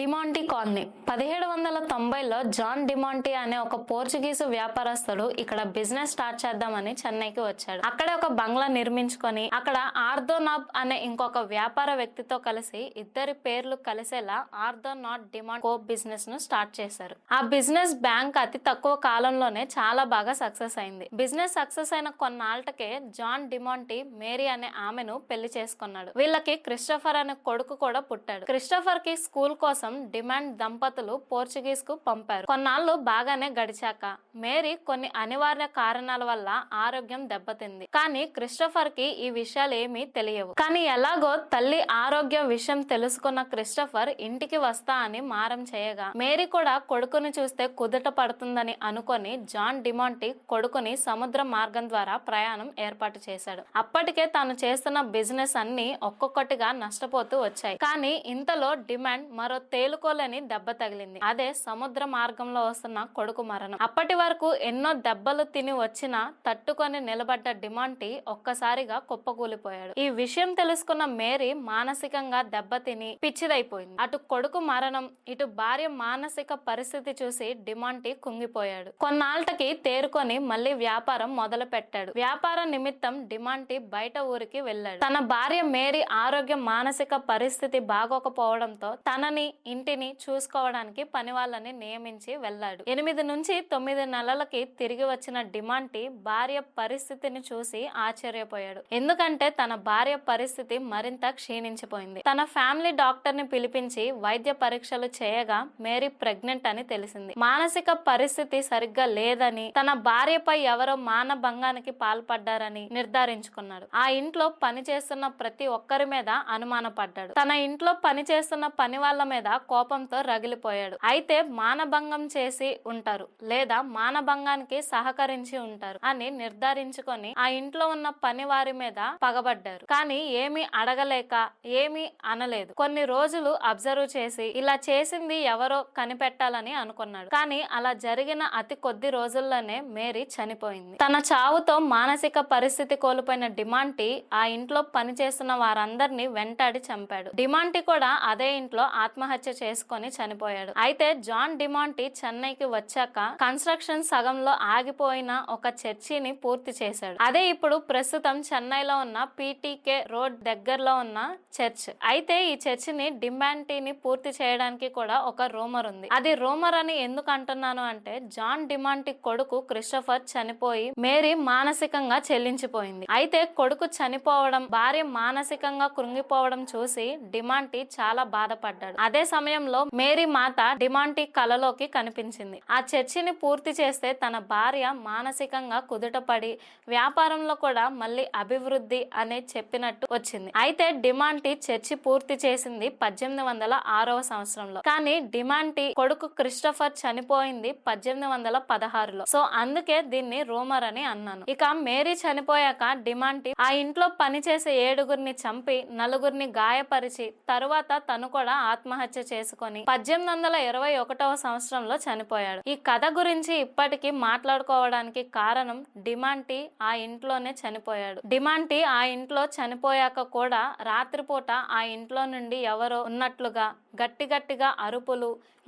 Demonte colony 1790లో John Demonte అనే ఒక Portuguese వ్యాపారస్తుడు ఇక్కడ బిజినెస్ స్టార్ట్ చేద్దామని చెన్నైకి వచ్చాడు. అక్కడే ఒక బంగ్లా నిర్మించుకొని అక్కడ ఆర్థోనాబ్ అనే ఇంకొక వ్యాపార వ్యక్తితో కలిసి ఇద్దరి పేర్లు కలిసేలా ఆర్థోనాట్ డిమాండ్ కో బిజినెస్ ను స్టార్ట్ చేశారు. ఆ బిజినెస్ బ్యాంక్ అతి తక్కువ కాలంలోనే చాలా బాగా సక్సెస్ అయింది. బిజినెస్ సక్సెస్ అయిన కొన్నాళ్లకే జాన్ డిమాంటీ మేరీ అనే ఆమెను పెళ్లి చేసుకున్నాడు. వీళ్ళకి క్రిస్టోఫర్ అనే కొడుకు కూడా పుట్టాడు. క్రిస్టోఫర్ కి స్కూల్ కోసం డిమాండ్ దంపతులు పోర్చుగీస్ కు పంపారు. కొన్నాళ్లు బాగానే గడిచాక మేరీ కొన్ని అనివార్య కారణాల వల్ల ఆరోగ్యం దెబ్బతింది. కానీ క్రిస్టోఫర్ కి ఈ విషయాలు ఏమీ తెలియవు. కానీ ఎలాగో తల్లి ఆరోగ్య విషయం తెలుసుకున్న క్రిస్టోఫర్ ఇంటికి వస్తా అని మారం చేయగా మేరీ కూడా కొడుకుని చూస్తే కుదుట పడుతుందని అనుకొని జాన్ డిమాంటీ కొడుకుని సముద్ర మార్గం ద్వారా ప్రయాణం ఏర్పాటు చేశాడు. అప్పటికే తాను చేస్తున్న బిజినెస్ అన్ని ఒక్కొక్కటిగా నష్టపోతూ వచ్చాయి. కానీ ఇంతలో డిమాండ్ మరో తేలుకోలేని దెబ్బ తగిలింది. అదే సముద్ర మార్గంలో వస్తున్న కొడుకు మరణం. అప్పటి వరకు ఎన్నో దెబ్బలు తిని వచ్చినా తట్టుకొని నిలబడ్డ డిమాంటీ ఒక్కసారిగా కుప్పకూలిపోయాడు. ఈ విషయం తెలుసుకున్న మేరీ మానసికంగా దెబ్బతిని పిచ్చిదైపోయింది. అటు కొడుకు మరణం, ఇటు భార్య మానసిక పరిస్థితి చూసి డిమాంటీ కుంగిపోయాడు. కొన్నాళ్ళకి తేరుకొని మళ్ళీ వ్యాపారం మొదలు పెట్టాడు. వ్యాపార నిమిత్తం డిమాంటీ బయట ఊరికి వెళ్ళాడు. తన భార్య మేరీ ఆరోగ్య మానసిక పరిస్థితి బాగోకపోవడంతో తనని ఇంటిని చూసుకోవడానికి పని వాళ్ళని నియమించి వెళ్ళాడు. 8 నుంచి 9 నెలలకి తిరిగి వచ్చిన డిమాంటీ భార్య పరిస్థితిని చూసి ఆశ్చర్యపోయాడు. ఎందుకంటే తన భార్య పరిస్థితి మరింత క్షీణించిపోయింది. తన ఫ్యామిలీ డాక్టర్ ని పిలిపించి వైద్య పరీక్షలు చేయగా మేరీ ప్రెగ్నెంట్ అని తెలిసింది. మానసిక పరిస్థితి సరిగ్గా లేదని, తన భార్యపై ఎవరో మానభంగానికి పాల్పడ్డారని నిర్ధారించుకున్నాడు. ఆ ఇంట్లో పని చేస్తున్న ప్రతి ఒక్కరి మీద అనుమానపడ్డాడు. తన ఇంట్లో పని చేస్తున్న పని వాళ్ళ మీద కోపంతో రగిలిపోయాడు. అయితే మానభంగం చేసి ఉంటారు లేదా మానభంగానికి సహకరించి ఉంటారు అని నిర్ధారించుకొని ఆ ఇంట్లో ఉన్న పని వారి మీద పగబడ్డారు. కానీ ఏమీ అడగలేక ఏమీ అనలేదు. కొన్ని రోజులు అబ్జర్వ్ చేసి ఇలా చేసింది ఎవరో కనిపెట్టాలని అనుకున్నాడు. కానీ అలా జరిగిన అతి కొద్ది రోజుల్లోనే మేరీ చనిపోయింది. తన చావుతో మానసిక పరిస్థితి కోల్పోయిన డిమాంటీ ఆ ఇంట్లో పనిచేస్తున్న వారందరినీ వెంటాడి చంపాడు. డిమాంటీ కూడా అదే ఇంట్లో ఆత్మహత్య చేసుకొని చనిపోయాడు. అయితే జాన్ డిమాంటీ చెన్నైకి వచ్చాక కన్స్ట్రక్షన్ సగంలో ఆగిపోయిన ఒక చర్చిని పూర్తి చేశాడు. అదే ఇప్పుడు ప్రస్తుతం చెన్నైలో ఉన్న పీటీకే రోడ్ దగ్గరలో ఉన్న చర్చ్. అయితే ఈ చర్చిని డిమాంటీని పూర్తి చేయడానికి కూడా ఒక రూమర్ ఉంది. అది రూమర్ అని ఎందుకు అంటున్నాను అంటే జాన్ డిమాంటీ కొడుకు క్రిస్టోఫర్ చనిపోయి మేరీ మానసికంగా చెల్లించిపోయింది. అయితే కొడుకు చనిపోవడం, భార్య మానసికంగా కృంగిపోవడం చూసి డిమాంటీ చాలా బాధపడ్డాడు. అదే సమయంలో మేరీ మాత డిమాంటీ కలలోకి కనిపించింది. ఆ చర్చిని పూర్తి చేస్తే తన భార్య మానసికంగా కుదుటపడి వ్యాపారంలో కూడా మళ్ళీ అభివృద్ధి అనే చెప్పినట్టు వచ్చింది. అయితే డిమాంటీ చర్చి పూర్తి చేసింది 1806వ సంవత్సరంలో. కానీ డిమాంటీ కొడుకు క్రిస్టోఫర్ చనిపోయింది 1816లో. సో అందుకే దీన్ని రూమర్ అని అన్నాను. ఇక మేరీ చనిపోయాక డిమాంటీ ఆ ఇంట్లో పనిచేసే 7గురిని చంపి 4గురిని గాయపరిచి తరువాత తను కూడా ఆత్మహత్య చేసుకొని 1821వ సంవత్సరంలో చనిపోయాడు. ఈ కథ గురించి ఇప్పటికీ మాట్లాడుకోవడానికి కారణం డిమాంటీ ఆ ఇంట్లోనే చనిపోయాడు. డిమాంటీ ఆ ఇంట్లో చనిపోయాక కూడా రాత్రిపూట ఆ ఇంట్లో నుండి ఎవరో ఉన్నట్లుగా గట్టిగా అరుపులు,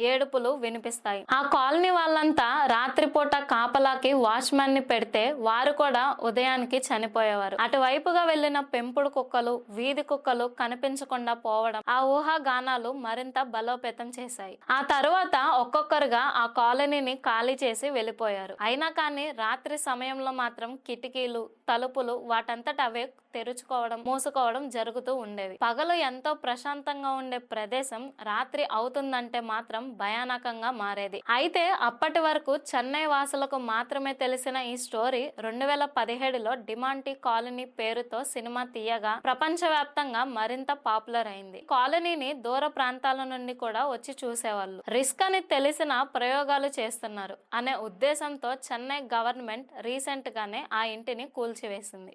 ఏడుపులు వినిపిస్తాయి. ఆ కాలనీ వాళ్ళంతా రాత్రిపూట కాపలాకి వాచ్మెన్ ని పెడితే వారు కూడా ఉదయానికి చనిపోయేవారు. అటువైపుగా వెళ్లిన పెంపుడు కుక్కలు, వీధి కుక్కలు కనిపించకుండా పోవడం ఆ ఊహాగానాలు మరింత బలోపేతం చేశాయి. ఆ తరువాత ఒక్కొక్కరుగా ఆ కాలనీని ఖాళీ చేసి వెళ్ళిపోయారు. అయినా కానీ రాత్రి సమయంలో మాత్రం కిటికీలు, తలుపులు వాటంతట అవే తెరుచుకోవడం, మూసుకోవడం జరుగుతూ ఉండేవి. పగలు ఎంతో ప్రశాంతంగా ఉండే ప్రదేశం రాత్రి అవుతుందంటే మాత్రం భయానకంగా మారేది. అయితే అప్పటి వరకు చెన్నై వాసులకు మాత్రమే తెలిసిన ఈ స్టోరీ 2017లో డిమాంటీ కాలనీ పేరుతో సినిమా తీయగా ప్రపంచవ్యాప్తంగా మరింత పాపులర్ అయింది. కాలనీని దూర ప్రాంతాల నుండి కూడా వచ్చి చూసేవాళ్ళు. రిస్క్ అని తెలిసిన ప్రయోగాలు చేస్తున్నారు అనే ఉద్దేశంతో చెన్నై గవర్నమెంట్ రీసెంట్ గానే ఆ ఇంటిని కూల్చివేసింది.